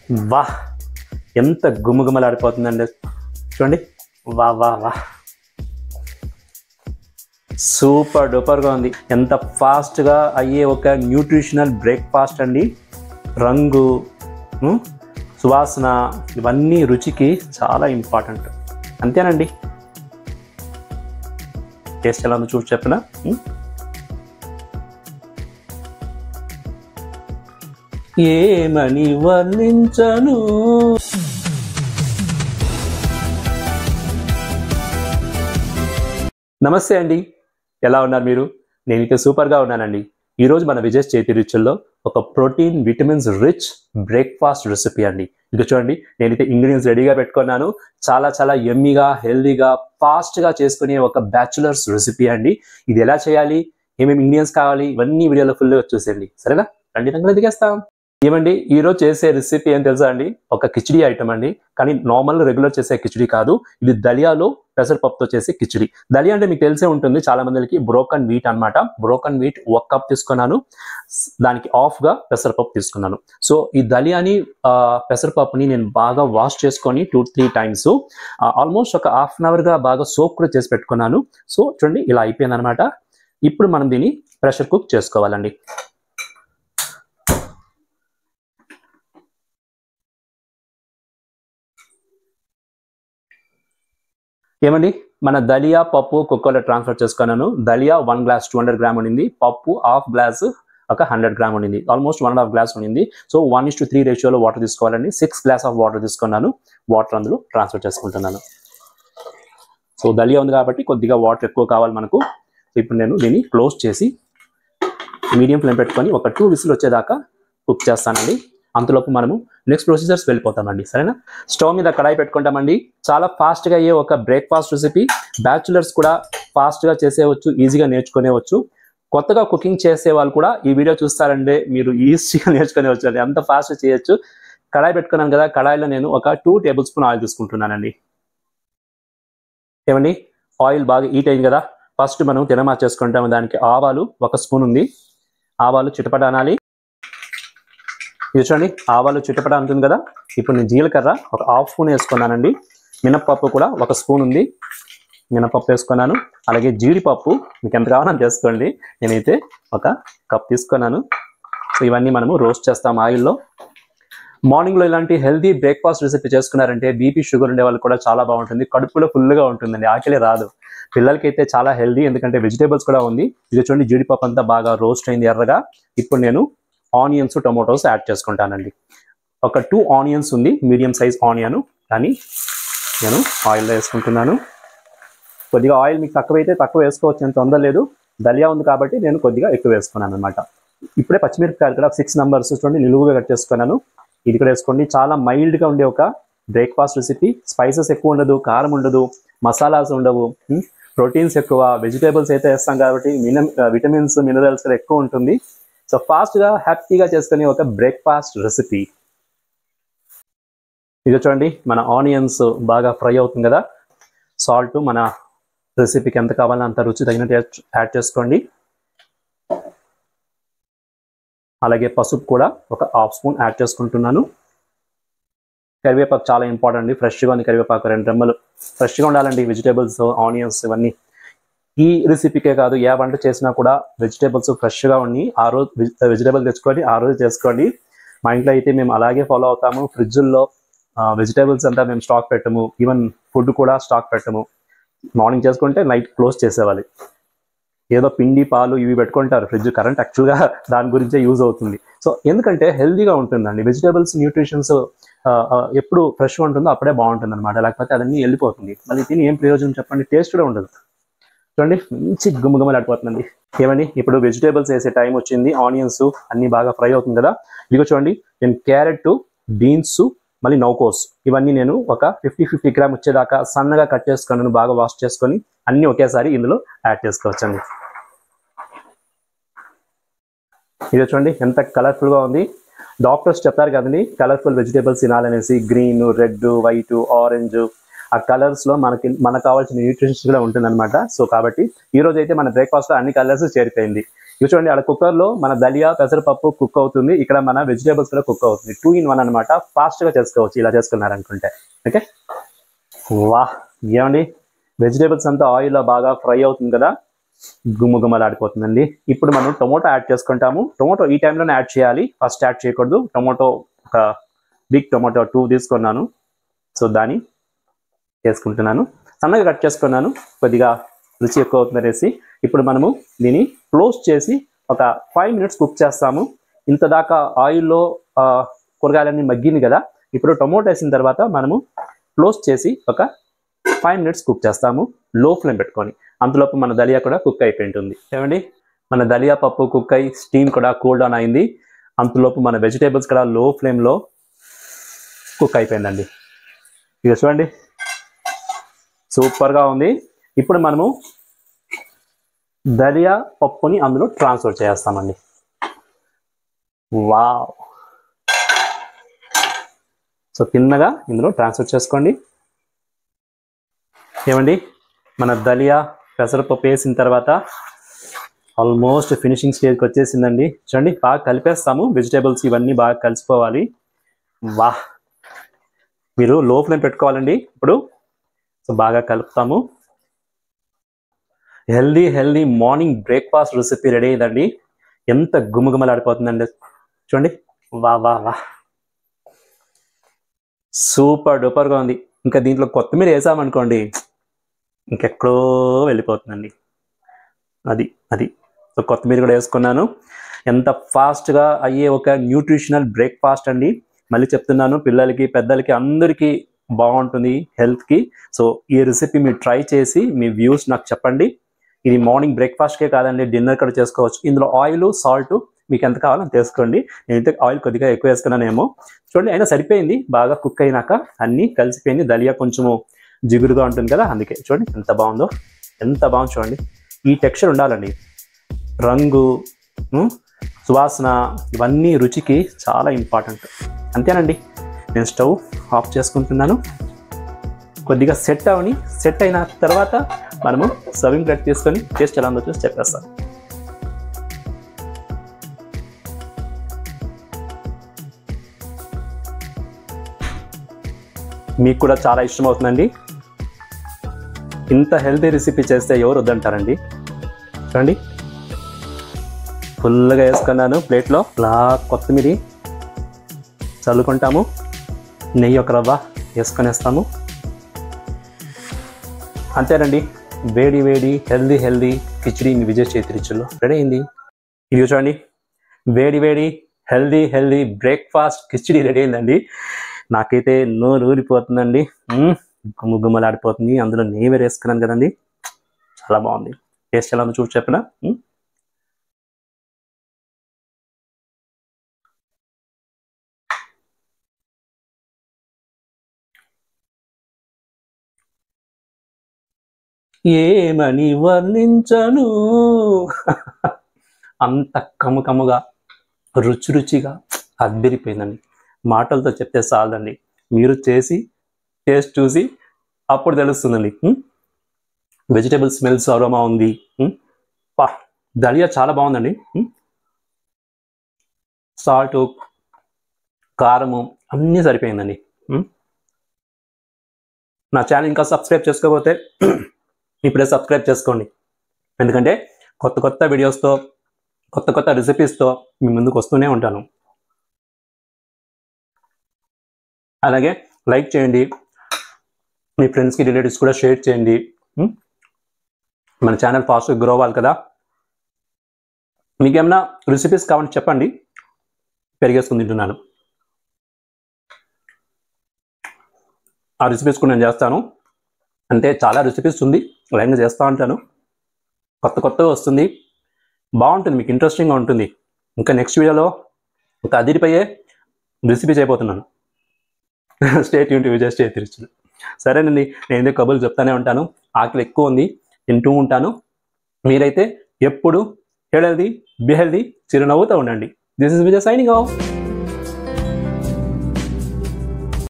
వాహ్, ఎంత గుమగుమలాడిపోతుందండి చూడండి. వా వా వా, సూపర్ డూపర్గా ఉంది. ఎంత ఫాస్ట్గా అయ్యే ఒక న్యూట్రిషనల్ బ్రేక్ఫాస్ట్ అండి. రంగు, సువాసన ఇవన్నీ రుచికి చాలా ఇంపార్టెంట్. అంతేనండి. టేస్ట్ ఎలా ఉందో చూసి చెప్పనా? ఏమని వర్ణించను. నమస్తే అండి, ఎలా ఉన్నారు మీరు? నేనైతే సూపర్గా ఉన్నానండి. ఈరోజు మన విజయ్ చేతి రుచుల్లో ఒక protein vitamins rich breakfast recipe అండి. ఇది చూడండి, నేనైతే ఇంగ్రీడియంట్స్ రెడీగా పెట్టుకున్నాను. చాలా చాలా యమ్మీగా, హెల్దీగా, ఫాస్ట్గా చేసుకునే ఒక బ్యాచులర్స్ రెసిపీ అండి. ఇది ఎలా చేయాలి, ఏమేమి ఇంగ్రీడియంట్స్ కావాలి, ఇవన్నీ వీడియోలో ఫుల్గా చూసేయండి. సరేనా? రండి రంగులు దిగేస్తాం. ఏమండి, ఈరోజు చేసే రెసిపీ ఏం తెలుసా అండి? ఒక కిచిడి ఐటమ్ అండి. కానీ నార్మల్ రెగ్యులర్ చేసే కిచిడి కాదు, ఇది దలియాలో పెసరపప్పుతో చేసే కిచిడి. దలియా అంటే మీకు తెలిసే ఉంటుంది చాలా మందికి, బ్రోకన్ వీట్ అనమాట. బ్రోకన్ వీట్ 1 కప్ తీసుకున్నాను, దానికి హాఫ్గా పెసరపప్పు తీసుకున్నాను. సో ఈ దలియాని పెసరపప్పుని నేను బాగా వాష్ చేసుకొని 2-3 టైమ్స్ ఆల్మోస్ట్ ఒక హాఫ్ అన్ అవర్గా బాగా సోక్ కూడా చేసి పెట్టుకున్నాను. సో చూడండి, ఇలా అయిపోయింది అనమాట. ఇప్పుడు మనం దీన్ని ప్రెషర్ కుక్ చేసుకోవాలండి. ఏమండి, మన దలియా పప్పు కుక్కర్లో ట్రాన్స్ఫర్ చేసుకున్నాను. దలియా 1 గ్లాస్ 200 గ్రామ్ ఉండింది, పప్పు హాఫ్ గ్లాస్ ఒక 100 గ్రామ్ ఉండింది, ఆల్మోస్ట్ 1.5 గ్లాస్ ఉండింది. సో 1:3 రేషియోలో వాటర్ తీసుకోవాలండి. 6 గ్లాస్ ఆఫ్ వాటర్ తీసుకున్నాను. వాటర్ అందులో ట్రాన్స్ఫర్ చేసుకుంటున్నాను. సో దలియా ఉంది కాబట్టి కొద్దిగా వాటర్ ఎక్కువ కావాలి మనకు. ఇప్పుడు నేను దీన్ని క్లోజ్ చేసి మీడియం ఫ్లేమ్ పెట్టుకొని ఒక 2 విజిల్ వచ్చేదాకా కుక్ చేస్తానండి. అంతలోపు మనము నెక్స్ట్ ప్రొసీజర్స్ వెళ్ళిపోతామండి. సరేనా? స్టవ్ మీద కడాయి పెట్టుకుంటామండి. చాలా ఫాస్ట్గా అయ్యే ఒక బ్రేక్ఫాస్ట్ రెసిపీ. బ్యాచులర్స్ కూడా ఫాస్ట్గా చేసేవచ్చు, ఈజీగా నేర్చుకునేవచ్చు. కొత్తగా కుకింగ్ చేసే వాళ్ళు కూడా ఈ వీడియో చూస్తారంటే మీరు ఈజీగా నేర్చుకునేవచ్చు అండి, అంత ఫాస్ట్గా చేయొచ్చు. కడాయి పెట్టుకున్నాను కదా, కడాయిలో నేను ఒక 2 టేబుల్ స్పూన్ ఆయిల్ తీసుకుంటున్నానండి. ఏమండి, ఆయిల్ బాగా హీట్ అయింది కదా, ఫస్ట్ మనం తినమా చేసుకుంటాము. దానికి ఆవాలు 1 స్పూన్ ఉంది. ఆవాలు చిటపట అనాలి. ఇది చూడండి, ఆవాలు చిటపట అంటుంది కదా. ఇప్పుడు నేను జీలకర్ర ఒక హాఫ్ స్పూన్ వేసుకున్నానండి. మినప్పప్పు కూడా 1 స్పూన్ ఉంది, మినప్పప్పు వేసుకున్నాను. అలాగే జీడిపప్పు మీకు ఎంత కావాలని చేసుకోండి. నేనైతే 1 కప్ తీసుకున్నాను. సో ఇవన్నీ మనము రోస్ట్ చేస్తాం ఆయిల్లో. మార్నింగ్లో ఇలాంటి హెల్తీ బ్రేక్ఫాస్ట్ రెసిపీ చేసుకున్నారంటే బీపీ షుగర్ ఉండే వాళ్ళు కూడా చాలా బాగుంటుంది. కడుపులో ఫుల్గా ఉంటుందండి, ఆకలి రాదు. పిల్లలకైతే చాలా హెల్దీ, ఎందుకంటే వెజిటేబుల్స్ కూడా ఉంది. ఇది చూడండి, జీడిపప్పు అంతా బాగా రోస్ట్ అయింది ఎర్రగా. ఇప్పుడు నేను ఆనియన్స్, టొమాటోస్ యాడ్ చేసుకుంటానండి. ఒక 2 ఆనియన్స్ ఉంది, మీడియం సైజ్ ఆనియన్, కానీ నేను ఆయిల్లో వేసుకుంటున్నాను. కొద్దిగా ఆయిల్ మీకు తక్కువైతే తక్కువ వేసుకోవచ్చు, ఎంత తొందర లేదు. దలియా ఉంది కాబట్టి నేను కొద్దిగా ఎక్కువ వేసుకున్నాను అనమాట. ఇప్పుడే పచ్చిమిరపకాయలు కూడా 6 నంబర్స్ చూడండి నిలువుగా కట్ చేసుకున్నాను. ఇది కూడా వేసుకోండి. చాలా మైల్డ్గా ఉండే ఒక బ్రేక్ఫాస్ట్ రెసిపీ. స్పైసెస్ ఎక్కువ ఉండదు, కారం ఉండదు, మసాలాస్ ఉండవు, ప్రోటీన్స్ ఎక్కువ, వెజిటేబుల్స్ అయితే వేస్తాం కాబట్టి విటమిన్స్, మినరల్స్ ఎక్కువ ఉంటుంది. సో ఫాస్ట్గా హ్యాపీగా చేసుకునే ఒక బ్రేక్ఫాస్ట్ రెసిపీ. ఇది చూడండి, మన ఆనియన్స్ బాగా ఫ్రై అవుతుంది కదా. సాల్ట్ మన రెసిపీకి ఎంత కావాలో అంత రుచి తగినట్టు యాడ్ చేసుకోండి. అలాగే పసుపు కూడా ఒక హాఫ్ స్పూన్ యాడ్ చేసుకుంటున్నాను. కరివేపాకు చాలా ఇంపార్టెంట్ అండి. ఫ్రెష్గా ఉంది కరివేపాకు, 2 రెమ్మలు ఫ్రెష్గా ఉండాలండి. వెజిటేబుల్స్, ఆనియన్స్ ఇవన్నీ ఈ రెసిపీకే కాదు, ఏ వంట చేసినా కూడా వెజిటేబుల్స్ ఫ్రెష్గా ఉండి ఆ రోజు వెజిటేబుల్ తెచ్చుకొని ఆ రోజు చేసుకోండి. మా ఇంట్లో అయితే మేము అలాగే ఫాలో అవుతాము. ఫ్రిడ్జ్లో వెజిటేబుల్స్ అంతా మేము స్టాక్ పెట్టము, ఈవెన్ ఫుడ్ కూడా స్టాక్ పెట్టము. మార్నింగ్ చేసుకుంటే నైట్ క్లోజ్ చేసేవాలి. ఏదో పిండి, పాలు ఇవి పెట్టుకుంటారు ఫ్రిడ్జ్, కరెంట్ యాక్చువల్గా దాని గురించే యూజ్ అవుతుంది. సో ఎందుకంటే హెల్తీగా ఉంటుందండి. వెజిటేబుల్స్ న్యూట్రిషన్స్ ఎప్పుడు ఫ్రెష్గా ఉంటుందో అప్పుడే బాగుంటుంది అనమాట. లేకపోతే అదన్నీ వెళ్ళిపోతుంది, మళ్ళీ తిని ఏం ప్రయోజనం చెప్పండి, టేస్ట్ కూడా ఉండదు. చూడండి, మంచి గుమ్మగుమ్మలాడిపోతుందండి. ఏమని ఇప్పుడు వెజిటేబుల్స్ వేసే టైం వచ్చింది. ఆనియన్స్ అన్నీ బాగా ఫ్రై అవుతుంది కదా. ఇదిగో చూడండి, నేను క్యారెట్, బీన్స్, మళ్ళీ నౌకోస్ ఇవన్నీ నేను ఒక 50 గ్రామ్ వచ్చేదాకా సన్నగా కట్ చేసుకున్నాను. బాగా వాష్ చేసుకొని అన్నీ ఒకేసారి ఇందులో యాడ్ చేసుకోవచ్చండి. ఇది చూడండి ఎంత కలర్ఫుల్గా ఉంది. డాక్టర్స్ చెప్తారు కదండి, కలర్ఫుల్ వెజిటేబుల్స్ తినాలనేసి. గ్రీన్, రెడ్, వైట్, ఆరెంజ్, ఆ కలర్స్లో మనకు కావాల్సిన న్యూట్రిషన్స్ కూడా ఉంటుందన్నమాట. సో కాబట్టి ఈరోజు అయితే మన బ్రేక్ఫాస్ట్లో అన్ని కలర్స్ చేరిపోయింది. ఇవి చూడండి, అక్కడ కుక్కర్లో మన దలియా పెసరపప్పు కుక్ అవుతుంది, ఇక్కడ మన వెజిటేబుల్స్ కూడా కుక్ అవుతుంది. 2 in 1 అనమాట. ఫాస్ట్గా చేసుకోవచ్చు ఇలా చేసుకున్నారనుకుంటే. ఓకే, వాహ్ ఏమండి, వెజిటేబుల్స్ అంతా ఆయిల్లో బాగా ఫ్రై అవుతుంది కదా, గుమ్మగుమ్మలాడిపోతుందండి. ఇప్పుడు మనం టొమాటో యాడ్ చేసుకుంటాము. టొమాటో ఈ టైంలోనే యాడ్ చేయాలి, ఫస్ట్ యాడ్ చేయకూడదు. టొమాటో ఒక బిగ్ టొమాటో 2 తీసుకున్నాను. సో దాన్ని వేసుకుంటున్నాను, సన్నగా కట్ చేసుకున్నాను, కొద్దిగా రుచి ఎక్కువ అవుతుంది అనేసి. ఇప్పుడు మనము దీన్ని క్లోజ్ చేసి ఒక 5 minutes కుక్ చేస్తాము. ఇంత దాకా ఆయిల్లో కూరగాయలన్నీ మగ్గింది కదా, ఇప్పుడు టొమాటో వేసిన తర్వాత మనము క్లోజ్ చేసి ఒక 5 minutes కుక్ చేస్తాము, లో ఫ్లేమ్ పెట్టుకొని. అంతలోపు మన దలియా కూడా కుక్ అయిపోయి ఉంటుంది. ఏమండి, మన దలియా పప్పు కుక్ అయి స్టీమ్ కూడా కూల్ డౌన్ అయింది. అంతలోపు మన వెజిటేబుల్స్ కూడా లో ఫ్లేమ్లో కుక్ అయిపోయిందండి. ఇక చూడండి, సూపర్గా ఉంది. ఇప్పుడు మనము దలియా పప్పుని అందులో ట్రాన్స్ఫర్ చేస్తామండి. వావ్, సో తిన్నగా ఇందులో ట్రాన్స్ఫర్ చేసుకోండి. ఏమండి, మన దలియా పెసరపప్పు వేసిన తర్వాత ఆల్మోస్ట్ ఫినిషింగ్ స్టేజ్కి వచ్చేసిందండి. చూడండి, బాగా కలిపేస్తాము, వెజిటేబుల్స్ ఇవన్నీ బాగా కలిసిపోవాలి. వాహ్, మీరు లో ఫ్లేమ్ పెట్టుకోవాలండి ఇప్పుడు. సో బాగా కలుపుతాము. Healthy morning breakfast recipe ready అయిందండి. ఎంత గుమగుమలాడిపోతుందండి చూడండి. వా వా వా, సూపర్ డూపర్గా ఉంది. ఇంకా దీంట్లో కొత్తిమీర వేసామనుకోండి, ఇంకెక్కడో వెళ్ళిపోతుందండి. అది సో కొత్తిమీర కూడా వేసుకున్నాను. ఎంత ఫాస్ట్గా అయ్యే ఒక న్యూట్రిషనల్ బ్రేక్ఫాస్ట్ అండి. మళ్ళీ చెప్తున్నాను, పిల్లలకి పెద్దలకి అందరికీ బాగుంటుంది హెల్త్కి. సో ఈ రెసిపీ మీరు ట్రై చేసి మీ వ్యూస్ నాకు చెప్పండి. ఇది మార్నింగ్ బ్రేక్ఫాస్ట్కే కాదండి, డిన్నర్ కూడా చేసుకోవచ్చు. ఇందులో ఆయిల్ సాల్ట్ మీకు ఎంత కావాలో తీసుకోండి. నేనైతే ఆయిల్ కొద్దిగా ఎక్కువ వేసుకున్నానేమో. చూడండి, అయినా సరిపోయింది. బాగా కుక్ అయినాక అన్నీ కలిసిపోయింది. దలియా కొంచెము జిగురుగా ఉంటుంది కదా, అందుకే. చూడండి ఎంత బాగుందో, ఎంత బాగుంది చూడండి. ఈ టెక్స్చర్ ఉండాలండి. రంగు, సువాసన ఇవన్నీ రుచికి చాలా ఇంపార్టెంట్. అంతేనండి, నేను స్టవ్ ఆఫ్ చేసుకుంటున్నాను. కొద్దిగా సెట్ అయిన తర్వాత మనము సర్వింగ్ ప్లేట్ తీసుకొని టేస్ట్ ఎలా ఉందో చూసి చెప్పేస్తాను. మీకు కూడా చాలా ఇష్టం అవుతుందండి. ఇంత హెల్తీ రెసిపీ చేస్తే ఎవరు వద్దంటారండి. చూడండి, ఫుల్గా వేసుకున్నాను ప్లేట్లో. ఇలా కొత్తిమీర చల్లుకుంటాము, నెయ్యి ఒక రవ్వ వేసుకొనేస్తాము. అంతేనండి, వేడి హెల్దీ కిచిడి మీ విజయ్ చేతి రుచుల్లో రెడీ అయింది. ఇది చూడండి, వేడి హెల్దీ బ్రేక్ఫాస్ట్ కిచిడి రెడీ అయిందండి. నాకైతే నోరు ఊరిపోతుందండి, గుమ్మలాడిపోతుంది. అందులో నెయ్యి వేసుకున్నాను కదండి, చాలా బాగుంది. టేస్ట్ ఎలా ఉందో చూసి చెప్పనా. ఏమని వర్ణించను, అంత కమ్ముగా రుచిగా అద్దిరిపోయిందండి. మాటలతో చెప్తే చాలదండి, మీరు చేసి టేస్ట్ చూసి అప్పుడు తెలుస్తుందండి. వెజిటేబుల్ స్మెల్స్ అరోమా ఉంది. దలియా చాలా బాగుందండి. సాల్ట్, కారము అన్నీ సరిపోయిందండి. నా ఛానల్ ఇంకా సబ్స్క్రైబ్ చేసుకోకపోతే ఇప్పుడే సబ్స్క్రైబ్ చేసుకోండి. ఎందుకంటే కొత్త వీడియోస్తో, కొత్త రెసిపీస్తో మీ ముందుకు వస్తూనే ఉంటాను. అలాగే లైక్ చేయండి, మీ ఫ్రెండ్స్కి రిలేటివ్స్ కూడా షేర్ చేయండి. మన ఛానల్ ఫాస్ట్గా గ్రో అవ్వాలి కదా. మీకేమైనా రెసిపీస్ కావాలని చెప్పండి, పెరిగేసుకుని తింటున్నాను. ఆ రెసిపీస్ కూడా నేను చేస్తాను. అంటే చాలా రెసిపీస్ ఉంది, లైన్గా చేస్తూ ఉంటాను. కొత్తగా వస్తుంది, బాగుంటుంది, మీకు ఇంట్రెస్టింగ్గా ఉంటుంది. ఇంకా నెక్స్ట్ వీడియోలో ఒక అదిరిపోయే రెసిపీ చేయబోతున్నాను. స్టే ట్యూన్ టు విజయ్ చేతి రుచులు. సరేనండి, నేను ఎందుకు కబుర్లు చెప్తానే ఉంటాను. ఆకలి ఎక్కువ ఉంది, తింటూ ఉంటాను. మీరైతే ఎప్పుడు హెల్దీ, బి హెల్దీ, చిరునవ్వుతూ ఉండండి. This is Vijay signing off.